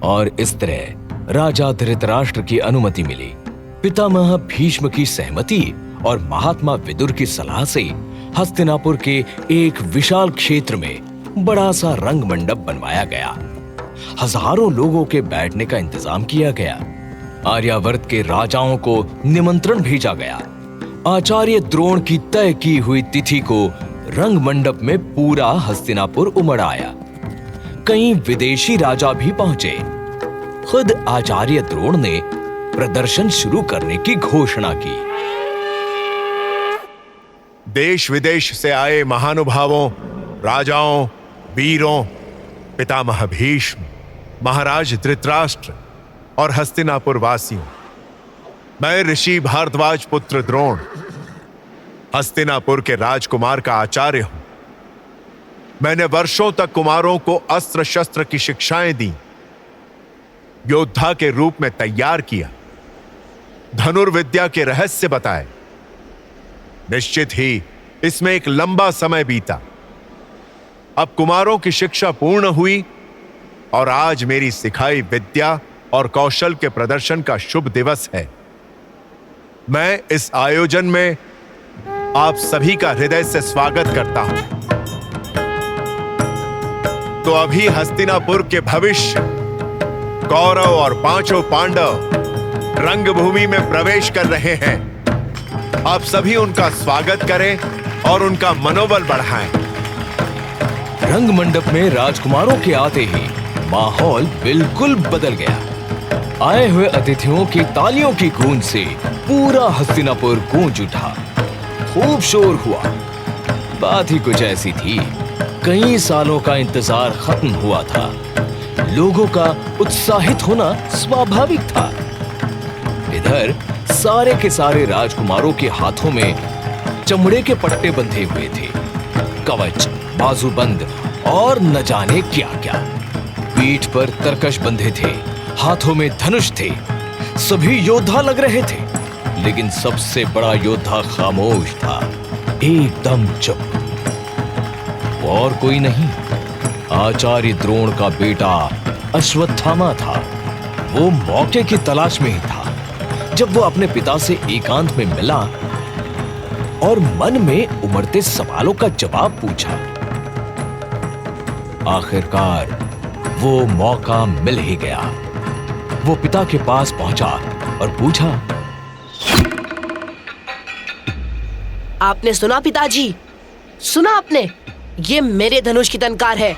और इस तरह राजा धृतराष्ट्र की अनुमति मिली। पितामह भीष्म की सहमति और महात्मा विदुर की सलाह से हस्तिनापुर के एक विशाल क्षेत्र में बड़ा सा रंग मंडप बनवाया गया। हजारों लोगों के बैठने का इंतजाम किया गया। आर्यावर्त के राजाओं को निमंत्रण भेजा गया। आचार्य द्रोण की तय की हुई तिथि को रंग मंडप में पूरा हस्तिनापुर उमड़ आया। कई विदेशी राजा भी पहुंचे। खुद आचार्य द्रोण ने प्रदर्शन शुरू करने की घोषणा की। देश विदेश से आए महानुभावों, राजाओं, वीरों, पितामह भीष्म, महाराज धृतराष्ट्र और हस्तिनापुर वासियों, मैं ऋषि भारद्वाज पुत्र द्रोण हस्तिनापुर के राजकुमार का आचार्य हूं। मैंने वर्षों तक कुमारों को अस्त्र शस्त्र की शिक्षाएं दी, योद्धा के रूप में तैयार किया, धनुर्विद्या के रहस्य बताए। निश्चित ही इसमें एक लंबा समय बीता। अब कुमारों की शिक्षा पूर्ण हुई और आज मेरी सिखाई विद्या और कौशल के प्रदर्शन का शुभ दिवस है। मैं इस आयोजन में आप सभी का हृदय से स्वागत करता हूं। तो अभी हस्तिनापुर के भविष्य कौरव और पांचों पांडव रंगभूमि में प्रवेश कर रहे हैं। आप सभी उनका स्वागत करें और उनका मनोबल बढ़ाएं। रंग मंडप में राजकुमारों के आते ही माहौल बिल्कुल बदल गया। आए हुए अतिथियों की तालियों की गूंज से पूरा हस्तिनापुर गूंज उठा। खूब शोर हुआ। बात ही कुछ ऐसी थी, कई सालों का इंतजार खत्म हुआ था। लोगों का उत्साहित होना स्वाभाविक था। इधर सारे के सारे राजकुमारों के हाथों में चमड़े के पट्टे बंधे हुए थे, कवच, बाजूबंद और न जाने क्या क्या। पीठ पर तरकश बंधे थे, हाथों में धनुष थे। सभी योद्धा लग रहे थे, लेकिन सबसे बड़ा योद्धा खामोश था, एकदम चुप। और कोई नहीं, आचार्य द्रोण का बेटा अश्वत्थामा था। वो मौके की तलाश में ही था। जब वो अपने पिता से एकांत में मिला और मन में उमड़ते सवालों का जवाब पूछा, आखिरकार वो मौका मिल ही गया। वो पिता के पास पहुंचा और पूछा, आपने सुना पिताजी? सुना आपने? ये मेरे धनुष की तनकार है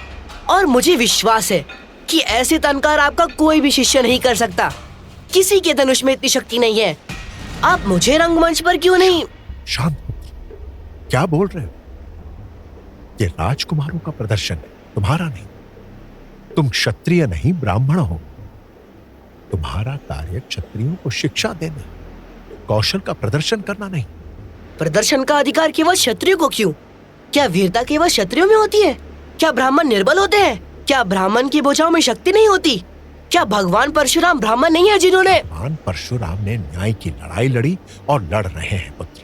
और मुझे विश्वास है कि ऐसे तनकार आपका कोई भी शिष्य नहीं कर सकता। किसी के धनुष में इतनी शक्ति नहीं है। आप मुझे रंगमंच पर क्यों नहीं? शांत, क्या बोल रहे हो? ये राजकुमारों का प्रदर्शन है, तुम्हारा नहीं। तुम क्षत्रिय नहीं, ब्राह्मण हो। तुम्हारा कार्य क्षत्रियों को शिक्षा देना, कौशल का प्रदर्शन करना नहीं। प्रदर्शन का अधिकार केवल क्षत्रियो को क्यों? क्या वीरता केवल क्षत्रियो में होती है? क्या ब्राह्मण निर्बल होते हैं? क्या ब्राह्मण की भुजाओं में शक्ति नहीं होती? क्या भगवान परशुराम ब्राह्मण नहीं है जिन्होंने? भगवान परशुराम ने न्याय की लड़ाई लड़ी और लड़ रहे हैं पुत्र।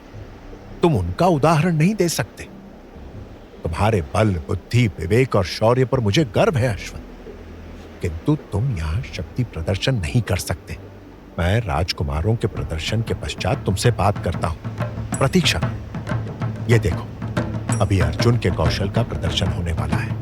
तुम उनका उदाहरण नहीं दे सकते। तुम्हारे बल, बुद्धि, विवेक और शौर्य पर मुझे गर्व है अश्वत्थ, किंतु तुम यहाँ शक्ति प्रदर्शन नहीं कर सकते। मैं राजकुमारों के प्रदर्शन के पश्चात तुमसे बात करता हूँ। प्रतीक्षा, ये देखो, अभी अर्जुन के कौशल का प्रदर्शन होने वाला है।